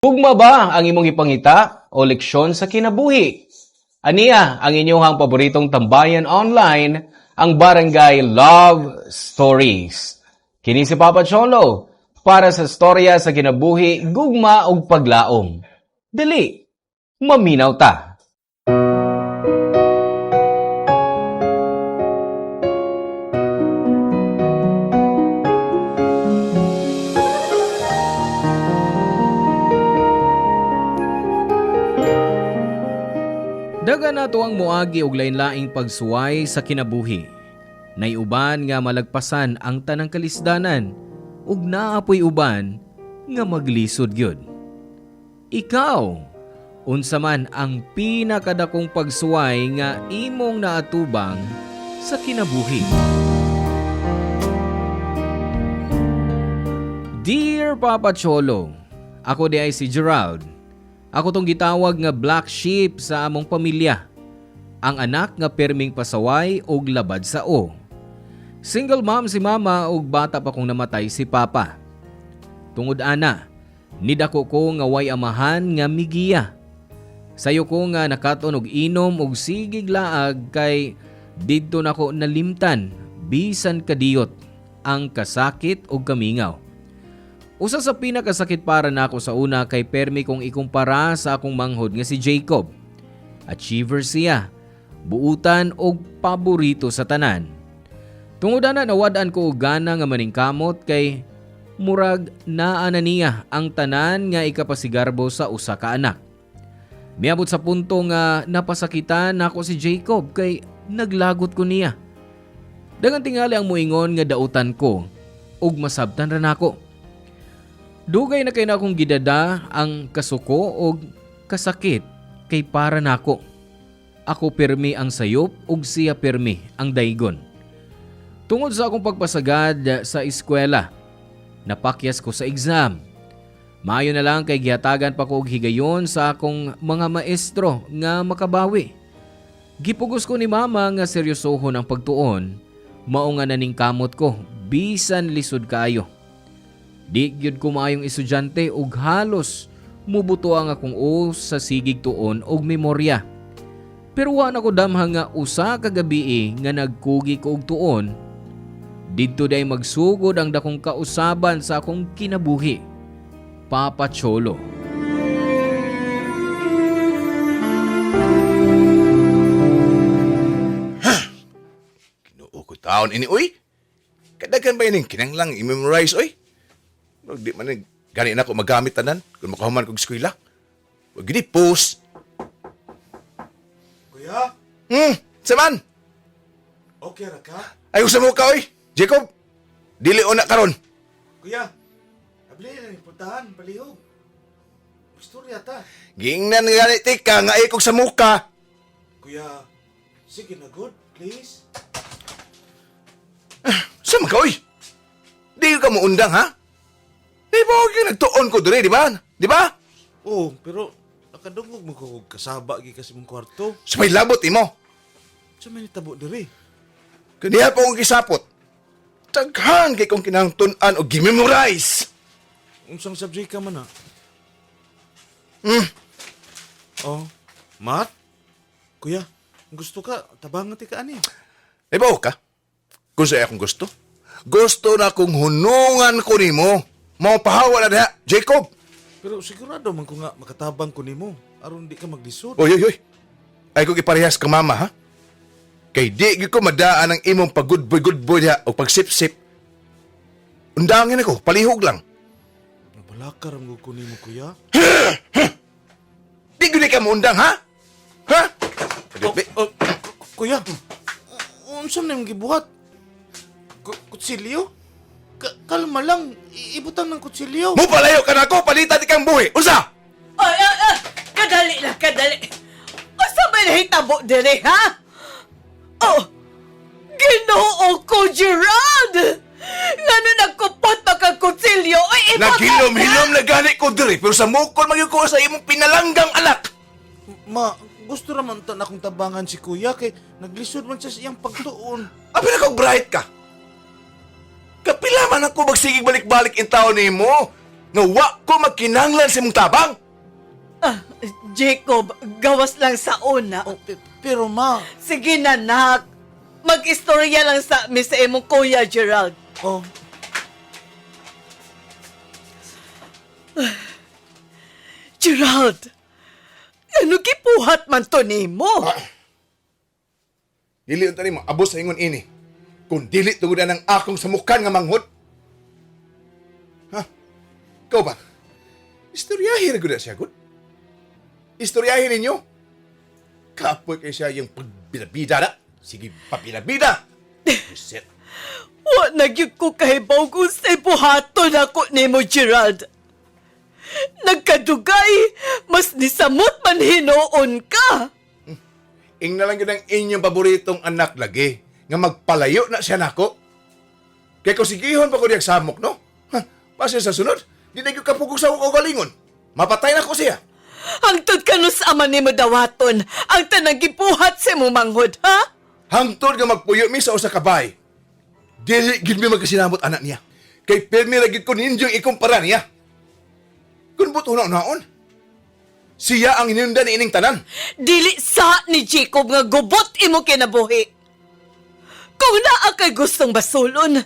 Ugma ba ang imong ipangita o leksyon sa kinabuhi? Aniya ang inyong paboritong tambayan online, ang Barangay Love Stories. Kini si Papa Cholo para sa storya sa kinabuhi, gugma ug paglaom. Dali, maminaw ta. Daga na to ang muagi og lain-laing pagsuway sa kinabuhi. Naiuban nga malagpasan ang tanang kalisdanan ug naapoy uban nga maglisod gyud. Ikaw, unsa man ang pinakadakong pagsuway nga imong naatubang sa kinabuhi? Dear Papa Cholo, ako di ay si Gerald. Ako tong gitawag nga black sheep sa among pamilya. Ang anak nga perming pasaway og labad sa o. Single mom si mama ug bata pa kong namatay si papa. Tungod ana, nidako ko nga way amahan nga migiya. Sayo ko nga nakaton og inom og sigig laag kay didto nako nalimtan bisan kadiyot ang kasakit og kamingaw. Usa sa pinakasakit para nako sa una kay permi kong ikumpara sa akong manghod nga si Jacob. Achiever siya, buutan og paborito sa tanan. Tungod ana nawad-an ko og gana nga maningkamot kay murag naa na niya ang tanan nga ikapasigarbo sa usa ka anak. Miabot sa punto nga napasakitan nako si Jacob kay naglagot ko niya. Dagan tingali ang muingon nga dautan ko ug masabtan ra nako. Dugay na kay na akong gidada ang kasuko o kasakit kay para nako. Ako permi ang sayop ug siya permi ang daygon. Tungod sa akong pagpasagad sa eskwela, napakyas ko sa exam. Maayo na lang kay gihatagan pa ko og higayon sa akong mga maestro nga makabawi. Gipugos ko ni mama nga seryosohon ang pagtuon, mao nga naningkamot ko bisan lisod kaayo. Di gyud ko maayong estudyante ug halos mubuto ang akong o sa sigig tuon og memorya. Pero wa na ko damha nga usa ka gabi nga nagkugi ko og tuon. Didto day magsugod ang dakong kausaban sa akong kinabuhi. Papa Cholo. Kinuo ko taon ini, uy. Kadagan ba yun kinanglang i-memorize, uy? Di man gani na ko magamit tanan kung makahuman kong eskwela. Wag gini post. Kuya, Saman? okay ra ka? Ayaw sa mukha, uy. Jacob, dili o na karon. Kuya, abli na yung puntahan, palihog. Istorya ta. Gingnan nga tika nga ikog sa mukha. Kuya, sige na good, please. Sama ka, uy. Di ka mo undang, ha? Di ba huwag nagtuon ko dure, di ba? Di ba? Oo, pero nakadungog mo ko kasaba gi kasi mong kwarto. Sa may labot, imo. Sa may nitabo diri. Kaniya pa akong kisapot. Taghan kay kong kinangtunan o gimemorize. Unsang subject ka man, ha? Hmm. Oh, math? Kuya, gusto ka, tabangan ti ka ani. Di ba ka? Kung sa'yo akong gusto. Gusto na kong hunungan ko ni mo. Mapahawa na diha, Jacob. Pero sigurado man ko nga makatabang ko nimo aron di ka maglisod. Oy. Ay kong iparehas ka mama, ha? Kay di ko madaan ang imong pag-good boy diha o pagsip-sip. Undangin ako, palihog lang. Nabalakar ang ko nimo, kuya. Di ko ka mo undang, ha? Ha? Kuya, unsa na yung gibuhat? Kutsilyo? Kalma lang, ibutang ng kutsilyo. Mo palayo ka na ako, palitan ikang buhi. Unsa? Ay, kadali lang, kadali. Asa ba nahitabo dire, ha? Oh, Ginoo ko, Gerald! Nga na nagkupot pa kang kutsilyo, ay iba Naghilom-hilom na gani ko diri, pero sa mukol magyud ko sa imong pinalanggang anak. Ma, gusto naman ta na akong tabangan si kuya kay naglisod man siya sa iyang pagtuon. Abi na kong bright ka. Kapila man ako magsigig balik-balik in taon ni mo. nga wa ko magkinanglan sa imong tabang. Jacob, gawas lang sa una. Oh, pero ma, Sige na, nak. Mag-istorya lang sa amin sa imong kuya, Gerald. oh, Gerald, ano gipuhat man to nimo? Dili unta nimo abos sa ingon ini. Kung dili tungod ng akong samukan nga manghod. Ha? Ikaw ba? Istoryahin na gud siya gud. Istoryahin ninyo. Kapoy kay siya yung pagbida-bida na. Sige, pabida-bida. Buset. Wa na gyud ko kahibaw kung sa'y buhaton ako nimo, Gerald. Nagkadugay, mas nisamot man hinoon ka. Ing na lang yun ang inyong paboritong anak lagi. Nga magpalayo na siya nako. Kaya kung sigihon pa ko niyag samok, no? Ha? Pasya sa sunod, di na yung kapugog sa akong galingon. Mapatay na ko siya. Hangtod ka no sa ama nimo dawaton, ang tanang gipuhat sa imong manghod, ha? Hangtod nga magpuyo mi sa usa ka bahay. Dili gid mi magkasinamot anak niya. Kay permi ra gid ko ninyong ikumpara niya. Kun buto na naon. Siya ang ininda ni ining tanan. Dili sa ni Jacob nga gubot imo kinabuhi. Kung naa kay gustong basulon,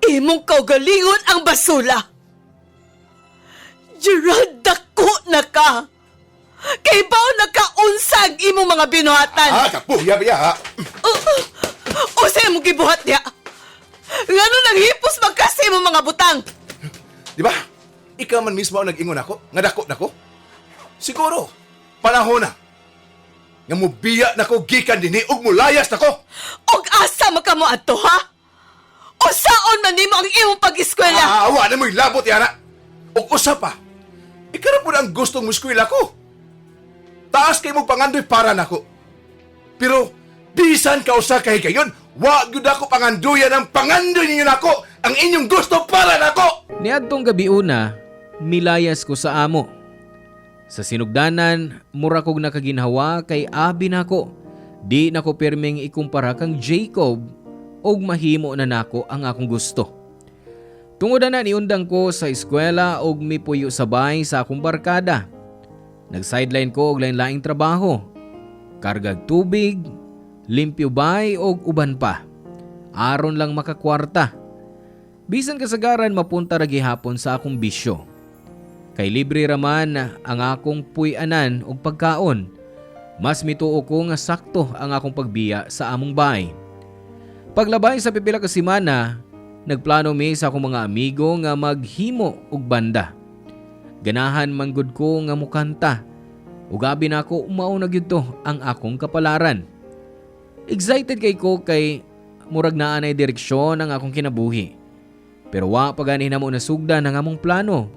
imong kaugalingon ang basula. Gerald, dako na ka. Kay bao nakaunsag imong mga binuhatan. Kapuya biya ha. O sa imong gibuhat niya. Ngano nang hipos magkasi imong mga butang. Di ba? Ikaw man mismo ang nag-ingon ako, nga dako nako. Siguro, panahon na. Nga mubiya nako gikan dinhi ug mulayas nako. Og asa makamo adto, ha? O saon man nimo ang imong pag-eskwela? Awa na mo'y labot yana. Ug usa pa. Ikaw po ang gustong muskwila ko. Taas kay mo pangandoy para nako. Pero bisan ka usa kay kayon, wa gyud ako panganduyan ang pangandoy ninyo nako. Ang inyong gusto para nako. Niadtong gabi una, milayas ko sa amo. Sa sinugdanan, mura kog nakaginhawa kay abi nako. Di nako perming ikumpara kang Jacob og mahimo na nako ang akong gusto. Tungod na niundang ko sa eskwela og mipuyo sabay sa akong barkada. Nag-sideline ko og lain-laing trabaho. Kargag tubig, limpyo bay og uban pa. Aron lang makakwarta. Bisan kasagaran mapunta ra gihapon sa akong bisyo. Kay libre raman ang akong puy-anan og pagkaon. Mas mituo ko nga sakto ang akong pagbiya sa among bahay. Paglabay sa pipila ka semana, nagplano mi sa akong mga amigo nga maghimo og banda. Ganahan man gud ko nga mukanta. Ug abi na ako umao na gyud to ang akong kapalaran. Excited kay ko kay murag naa nay direksyon ang akong kinabuhi. Pero wa pa gani namo nasugdan ang among plano.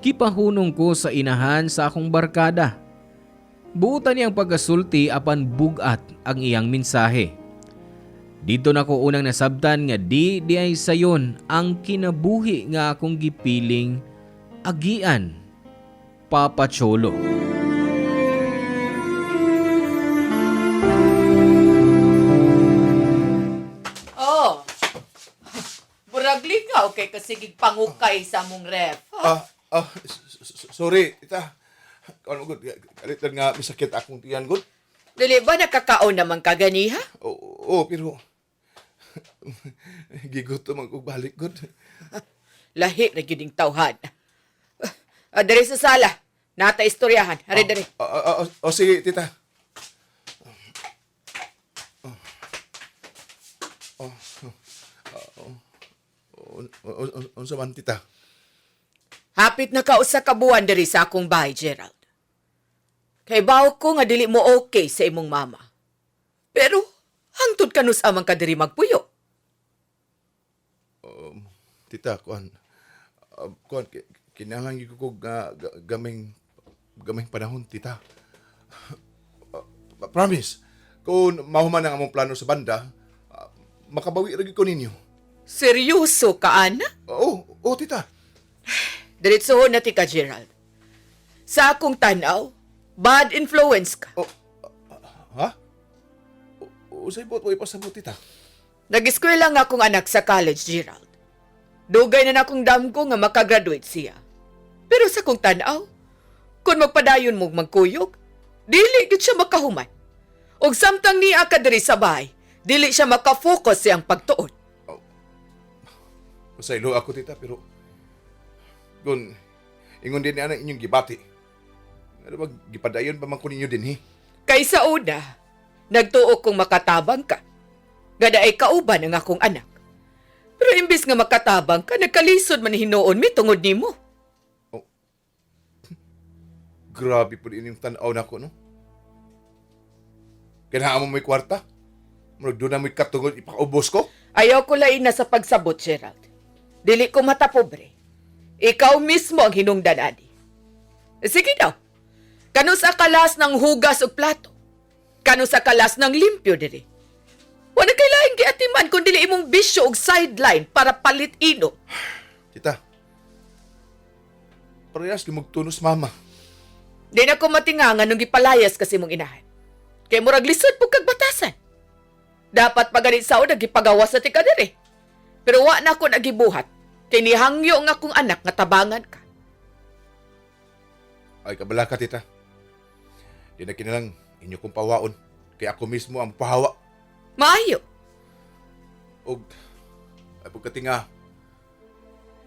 Kipahunong ko sa inahan sa akong barkada. Buutan niyang pagkasulti apan bugat ang iyang mensahe. Dito na ko unang nasabtan nga di ay sayon ang kinabuhi nga akong gipiling agian, Papa Cholo. Oh, buragli ka okay kasigig pangukay sa mong ref. Sorry, ita. Ano gud, kalitan nga misakit akong tiyan gud. Dili ba nakakaon naman ka gani, ha? Oo, pero gigutom ang balik gud. Lahi na gyud ing tawhad. Diri sa sala, nata istoryahan. Hari diri. Sige, tita. Unsa man, tita? Hapit na ka usa ka buwan diri sa akong bahay, Gerald. Kay bawo ko nga dili mo okay sa imong mama. Pero hangtod kanus amang ka diri magpuyo. Tita, kuan, kinahanglan gyud ko gaming panahon, tita. Promise, kung mahuman ang among plano sa banda, makabawi ra gyud ko ninyo. Seryoso ka, ana? Oo, tita. Diretsohon na ti ka, Gerald. Sa akong tanaw, bad influence ka. Ha? Usay bot mo ipasabot, tita. Nag-eskwela nga akong anak sa college, Gerald. Dugay na akong damgo nga makagraduate siya. Pero sa kong tanaw, kung magpadayon mong magkuyog, dili gid siya makahuman. Og samtang niya ka diri sa bahay, dili siya makafocus siyang pagtuon. Masaylo ako, tita, pero kung ingon din na inyong gibati, ano ba, gipadayon pa man ko ninyo din, Kaysa una, nagtuo kong makatabang ka. Gada ay kauban ang akong anak. Pero imbis nga makatabang ka, nagkalisod man hinuon mi tungod nimo. Grabe po din yung tanaw na ko, no? Kailangan mo may kwarta? Murag doon na mo'y katungod, ipakaubos ko? Ayaw ko lain na sa pagsabot, Gerald. Dili ko matapobre. Ikaw mismo ang hinungdan, Adi. Sige daw. Kano sa kalas ng hugas o plato? Kano sa kalas ng limpyo, diri? Wala kay laing giatiman kung dili imong bisyo og sideline para palit ino. Tita, parehas yung magtunos, mama. Di na ko matingangan nung gipalayas kasi mong inahan. Kay murag lisod po kag batasan. Dapat paganit sao nagipagawas sa tika diri. Pero wa na ako nagibuhat. Kay nihangyo nga akong anak nga tabangan ka. Ay, kabala ka, tita. Di na kinalang inyo kong pawaon. Kaya ako mismo ang pahawa. Maayo. O, ay pagkatinga,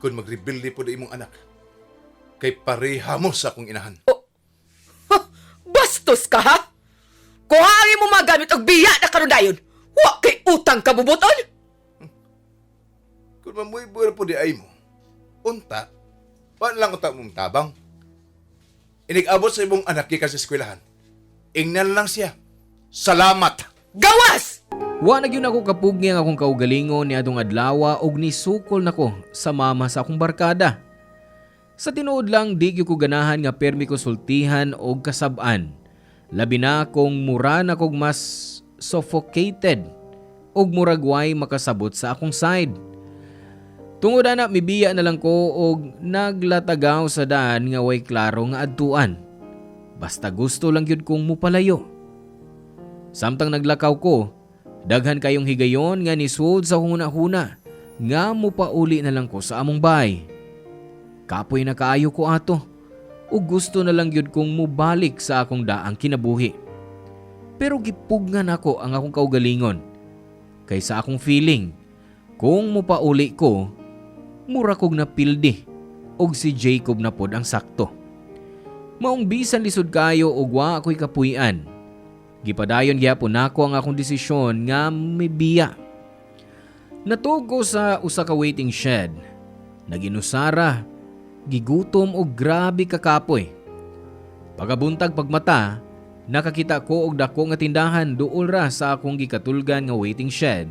kung mag-rebuild po na imong anak, kay pareha mo sa akong inahan. Bastos ka, ha? Kuhaangin mo magamit og biya na kanudayon. Wa kay utang kabubuton. Kung mamuhay buhay po di ay mo, unta, paano lang unta mong tabang? Inig-abot sa imong anak kaya sa eskwelahan. Ingnan lang siya. Salamat! Gawas! Wa na gyud ako kapugni ang akong kaugalingon ni adtong adlaw og nisukol nako sa mama sa akong barkada. Sa tinuod lang di gyud ko ganahan nga permi ko sultihan og kasab-an. Labi na kung mura na kog mas suffocated og murag way makasabot sa akong side. Tungod ana mibiya na lang ko og naglatagaw sa daan nga way klaro nga adtuan. Basta gusto lang gyud kong mupalayo. Samtang naglakaw ko, daghan kayong higayon nga nisud sa huna-huna nga mupauli na lang ko sa among bahay. Kapoy na kaayo ko ato ug gusto na lang gyud kong mubalik sa akong daang kinabuhi. Pero gipugnan ako ang akong kaugalingon kaysa akong feeling kung mupauli ko, mura kog napildi og si Jacob na pod ang sakto. Maong bisan lisod kayo og wa ako'y kapuy-an. Gipadayon gyapon nako ang akong desisyon nga mibiya. Natug ko sa usa ka waiting shed. Naginusara, gigutom og grabe kakapoy. Pagabuntag pagmata, nakakita ko og dako nga tindahan duol ra sa akong gikatulgan nga waiting shed.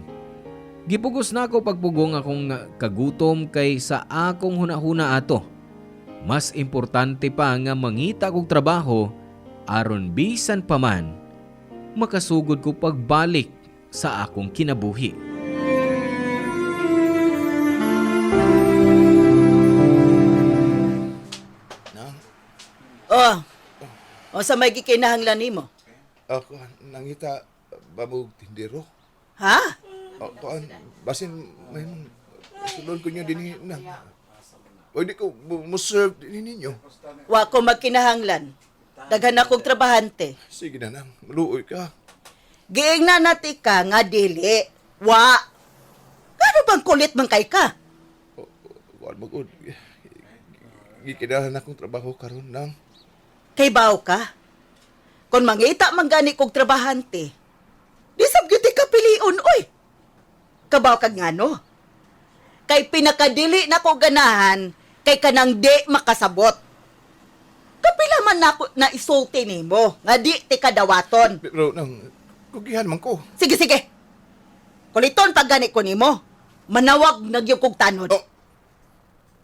Gipugos nako pagpugong akong kagutom kay sa akong hunahuna ato. Mas importante pa nga mangita kog trabaho aron bisan pa man makasugod ko pagbalik sa akong kinabuhi. O sa may gikinahanglan nimo? Ako, nangita ba mo tindero? Ha? O, kuan, basin, may sulon ko nyo din na. Pwede ko mo-serve din ninyo. Wa ko magkinahanglan. Daghan akong trabahante. Sige na nang, maluoy ka. Giingna nati ka nga dili. Wa. Ano bang kulit man kay ka? Kuan magod. Gikinahan akong trabaho karon nang. Kay baw ka? Kung mangita man gani kog trabahante, di sab gyud ka piliun oy. Kabaw kag ngano? Kay pinakadili na ko ganahan kay kanang di makasabot. Kapila man nako na isulti nimo nga di ti kadawaton. Pero nang, kugihan man ko. Sige sige. Kuliton pag gani ko nimo. Manawag nagyug kog tanod. Oh,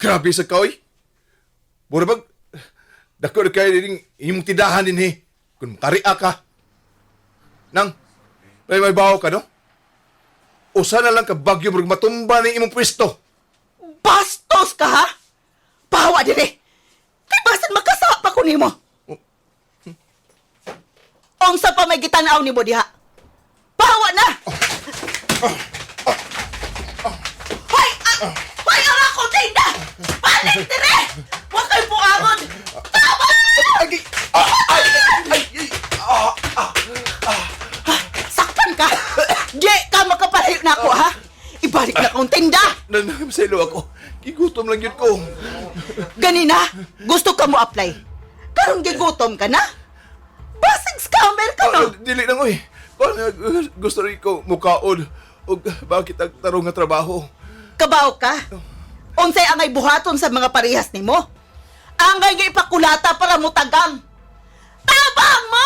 grabe sa kaoy. Burabag, dako na kayo din imong tindahan din kung makaria ka. Nang, may baho ka, no? Usa na lang ka bagyo murag matumba ni imong pwesto. Bastos ka ha? Pahawa dire. Kay basan makasa pa ko nimo. Ongsa pa may gitanaw nimo diha. Pahawa na. Hoy, hoy ang ako Dire! Huwag kayo buangon! Agi! Ay! Ay! Saktan ka! Di ka makapalayo na ako, ha? Ibalik na akong tinda! Nanasaylo ako. Gigutom lang yun ko. Ganina, gusto ka mo apply. Karon gigutom ka na? Basig scammer ka, no? Dili lang, oy. Gusto rin ko mukaon. O bakit ang tarong nga trabaho? Kabaw ka? Unsay angay buhaton sa mga parehas nimo? Angay nga ipakulata para mo tagang. Tabang mo!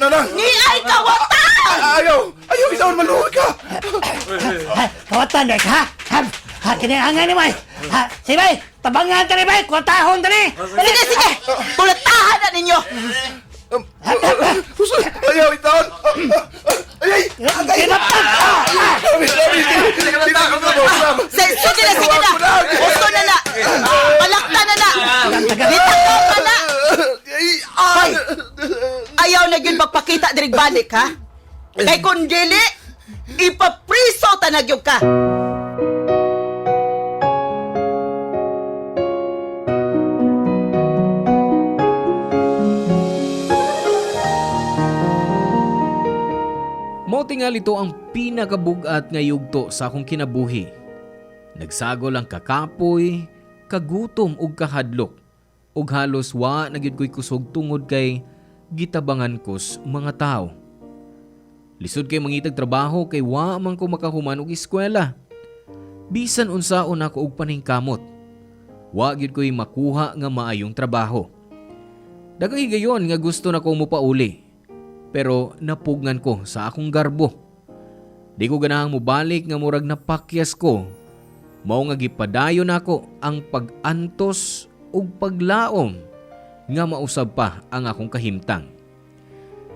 Nanang! Ni ay kawatan! Ayaw! Ayaw! Isaon maluwag ka! Kawatan dek ha? Ha kini angay ni bay. Ha si bay, tabangan tani bay, kwatahon tani. Sige, sige! Kulatahan na ninyo! Ayaw! Itaon! Ay! Kinapag. Sige na, sige na! Gusto na na! Palakta na na! Bitakaw ka na! Hoy! Ayaw na yun magpakita dirig balik, ha? Kay kung dili, ipapriso tanagyog ka! Mao tingali ito ang pinakabugat nga yugto sa akong kinabuhi. Nagsagol ang kakapoy, kagutom ug kahadlok, ug halos wa na gyud ko'y kusog tungod kay gitabangan kos mga tao. Lisod kay mangitag trabaho kay wa man ko makahuman og eskwela. Bisan unsaon ako og paningkamot, wa gyud ko'y makuha nga maayong trabaho. Dagay gayon nga gusto na ko mopauli. Pero napugngan ko sa akong garbo. Di ko ganahang mubalik nga murag napakyas ko. Mao nga gipadayon nako ang pag-antos ug paglaom nga mausab pa ang akong kahimtang.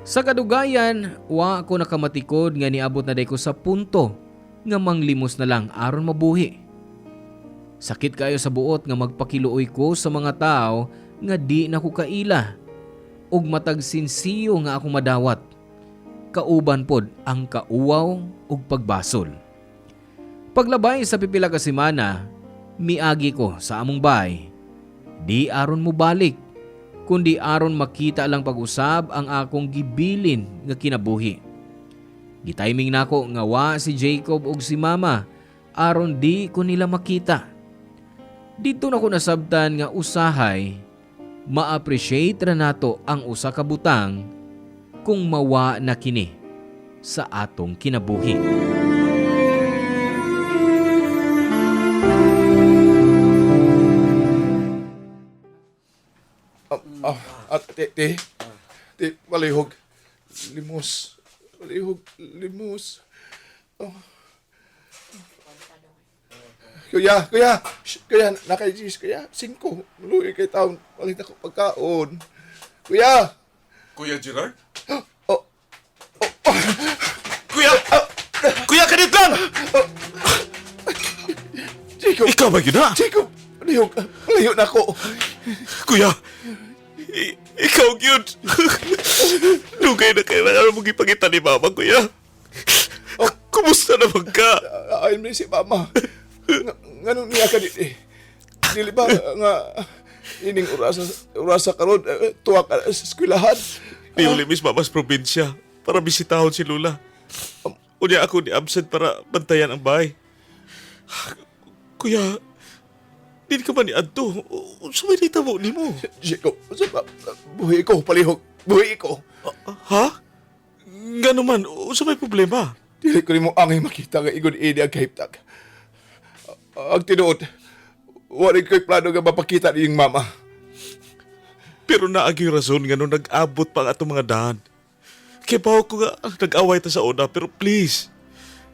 Sa kadugayan, wa ako nakamatikod nga niabot na day ko sa punto nga manglimos na lang aron mabuhi. Sakit kayo sa buot nga magpakiluoy ko sa mga tao nga di na ko kaila. Ug matag sinsiyo nga akong madawat. Kauban pod ang kauwaw ug pagbasol. Paglabay sa pipila ka semana, miagi ko sa among bay. Di aron mo balik, kundi aron makita lang pag-usab ang akong gibilin nga kinabuhi. Gitiming nako nga wa si Jacob ug si Mama aron di ko nila makita. Dito na ko nasabtan nga usahay ma-appreciate ra nato ang usa ka butang kung mawa na kini sa atong kinabuhi. Te, palihog. Limos. Palihog, limos. Kuya, nakaijis, kuya. 5. Luwi kay taon. Palit ako pagkaon. Kuya! Kuya Gerard? Oh, Kuya! Kuya, kanit lang! Jacob! Ikaw ba yun na? Jacob! Palihog, palayo na ako. Kuya! Ikaw yun! Lugay na kailangan mong ipakita ni Mama, Kuya. Kumusta naman ka? Ayun mo si Mama. Ganun niya ka dili ba nga ining urasa karon tuwa ka sa eskwelahan. Di ulimis Mama sa probinsya para bisitahon si Lula. Unya ako ni absent para bantayan ang bahay. Kuya, di ka ba ni Adto? Sumirita mo ni mo. Jacob, buhi ko, palihog. Buhi ko. Ha? Nga naman, sa may problema? Dili ko rin mo angay makita nga igon ini ang kahiptag. Ang tinuod, wala ko'y plano nga mapakita niyong Mama. Pero naagi rason nga nung nag-abot pa ang atong mga daan. Kaya bawa ko nga nag-away ta sa una, pero please,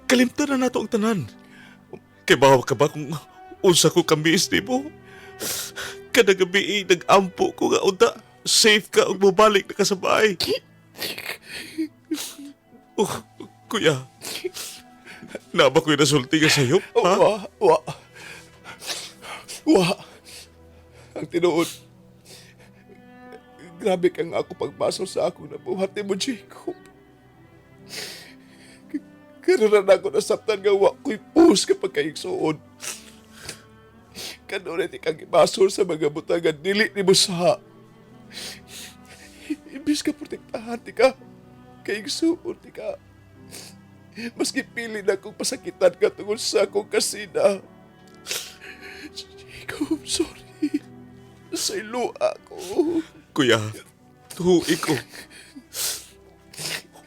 kalimtan na nato ang tanan. Kaya bawa ka ba kung unsa ko kambis di mo? Kada gabi nag-ampo ko nga unta, safe ka ug mabalik na ka sa bahay. Kuya, naba ko'y nasulti ka sa'yo, ha? Wa. Ang tinuod, grabe kang ako pagbaso sa ako na buhati mo, Jacob. Karoon na ako nasaptan nga wa ko'y puhos kapag kayong suod. Kanunay ti kang ibasol sa mga butangan dili ni mo sa. Ibis ka protektahan ti ka. Kay igsuon ti ka. Maski pili na kong pasakitan ka tungkol sa akong kasina. Jacob, sorry. Sa ilo ako. Kuya, tuhi ko.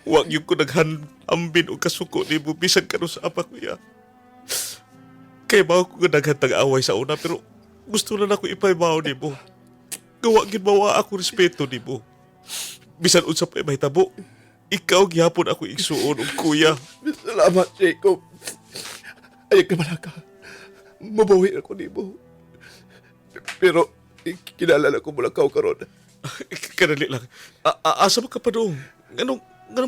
Huwag yung ko naghanambin o kasuko ni mo bisan ka sa apa, kuya. Kaya ba ako naghantag away sa una pero gusto na ako ipaibaw ni mo. Gawa ginbawa ako respeto ni mo. Bisan unsa pa may tabo, ikaw gyapon ako igsuon og kuya. Salamat, Jacob. Ayag naman ka. Mabawi ako ni mo. Pero, kinalala ko mula ka karon. Kanali lang. Asa ba ka pa doon? Ganong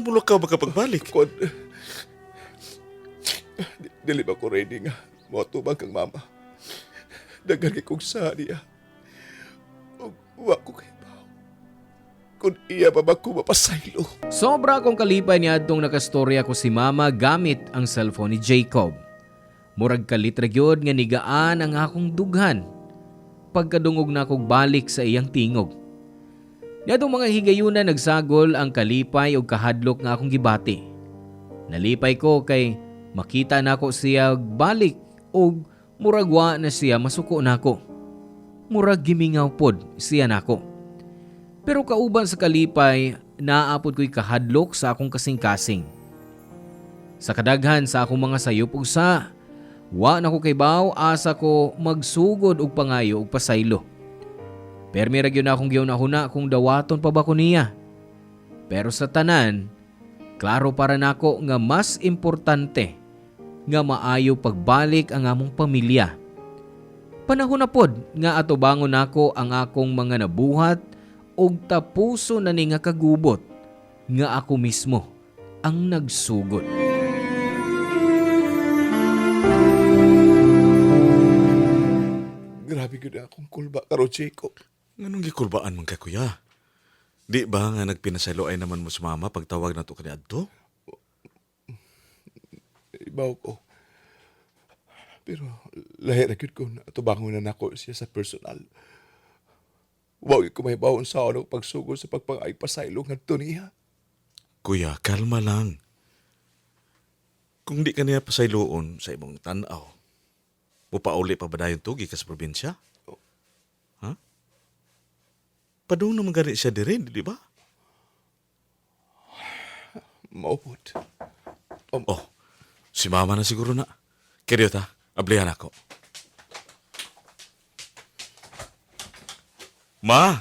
mula ka makapagbalik? Kon, dili ba ko ready nga. Matubang kang mama. Nagagi kong sa niya. Wa ko kay bao. Kung iya ba ko mapasaylo. Sobra akong kalipay niya atong nakastorya ko si Mama gamit ang cellphone ni Jacob. Murag kalit ra gyud nga nigaan ang akong dughan. Pagkadungog na akong balik sa iyang tingog. Niadtong mga higayuna nagsagol ang kalipay ug kahadlok nga akong gibati. Nalipay ko kay makita nako siya balik ug murag wa na siya masuko nako. Murag gimingaw pod siya nako. Pero kauban sa kalipay, naapod ko'y kahadlok sa akong kasing-kasing. Sa kadaghan sa akong mga sayop ug sa, wa na ko kay baw asa ko magsugod og pangayo og pasaylo. Permi ra gyud na akong giuna-huna kung dawaton pa ba ko niya. Pero sa tanan, klaro para nako nga mas importante nga maayo pagbalik ang among pamilya. Panahon na pod nga atubangon nako ang akong mga nabuhat og tapuso na ni nga kagubot nga ako mismo ang nagsugod. Grabe gud akong kulba karon, Jacob. Nganong gikulbaan man ka, kuya? Di ba nga nagpinasaylo ay naman mo sa mama pagtawag na to kaniadto? Ibaw ko. Pero lahi ra gyud ko na tubangon na nako siya sa personal. Wag ko may bawon sa ano pagsugod sa pagpangay pasaylo ngadto niya. Kuya, kalma lang. Kung di ka niya pasayloon sa imong tanaw, mupauli pa ba dayon tugi ka sa probinsya? Ha? Padung naman gani siya dirin, di ba? Maupod. Oh, si mama na siguro na. Kaya ta, ablihan ako. Ma!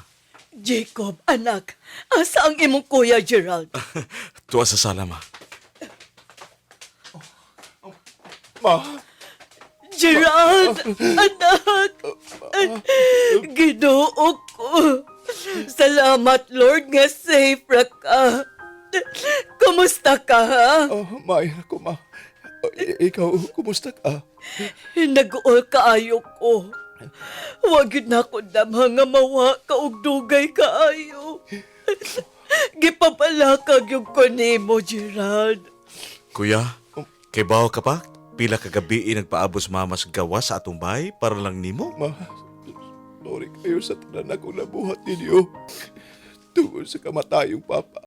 Jacob, anak, asa ang imong kuya Gerald? Tuwa sa sala, ma. Ma, Gerald, anak, Ginoo ko. Salamat, Lord, nga safe ra ka. Kumusta ka, ha? maayos ako, ma. Ikaw, kumusta ka? Nag-uol kaayo ko. Wag yun na ako damang nga mawa ka og dugay kaayo. Gipapalakag yung kunimo, Gerald. Kuya, kay bawa ka pa? Pila ka gabi nagpaabos mama sa gawa sa atong bahay para lang nimo? Ma, sorry kayo sa tanan akong nabuhat ninyo. Tungkol sa kamatayong papa.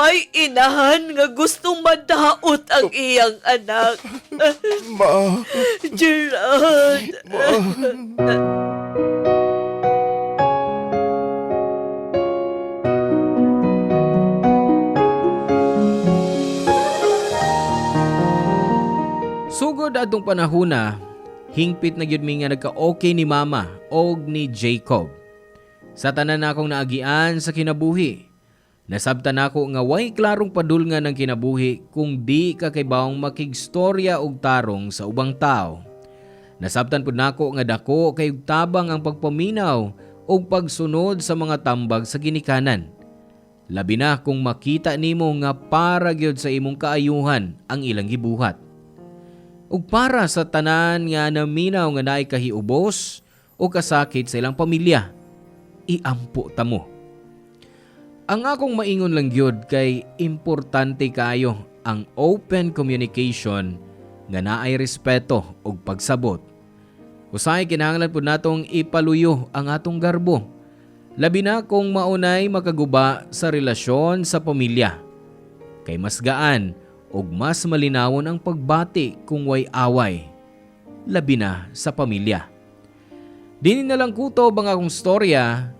way inahan nga gustong madaot ang iyang anak. Ma, Gerald. Sugod atong panahona, hingpit na gyud mi nga nagka-okay ni Mama og ni Jacob. Sa tanan na akong naagian sa kinabuhi, nasabtan ako nga way klarong padulngan ng kinabuhi kung di ka kay bawang makigstorya og tarong sa ubang tao. Nasabtan pud nako nga dako kay tabang ang pagpaminaw og pagsunod sa mga tambag sa ginikanan. Labi na kung makita nimo nga para gyud sa imong kaayuhan ang ilang gibuhat. Ug para sa tanan nga naminaw nga naay kahiubos o kasakit sa ilang pamilya, iampo ta mo. Ang akong maingon lang gyud kay importante kayo ang open communication nga naay respeto ug pagsabot. Usahay kinahanglan pud natong ipaluyo ang atong garbo. Labi na kung maunay makaguba sa relasyon sa pamilya. Kay mas gaan ug mas malinawon ang pagbati kung way away. Labi na sa pamilya. Dini na lang kutob ang akong storya.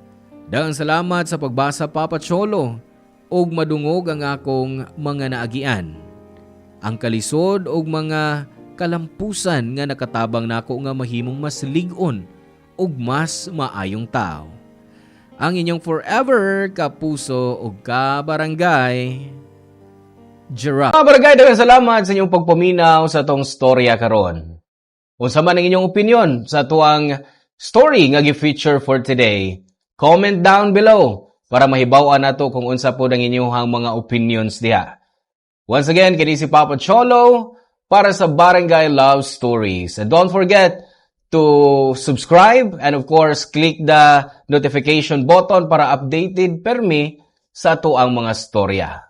Daghang salamat sa pagbasa, Papa Cholo, ug madungog ang akong mga naagian. Ang kalisod ug mga kalampusan nga nakatabang nako nga mahimong mas lig-on ug mas maayong tao. Ang inyong forever kapuso ug kabarangay, Gerald. Mga barangay, daghang salamat sa inyong pagpaminaw sa tong storya karon. Unsa man ang inyong opinion sa tuang story nga gi-feature for today, comment down below para mahibaw-an nato kung unsa po ang inyong mga opinions diha. Once again, kini si Papa Cholo para sa Barangay Love Stories. And don't forget to subscribe and of course click the notification button para updated permi sa tuang mga storya.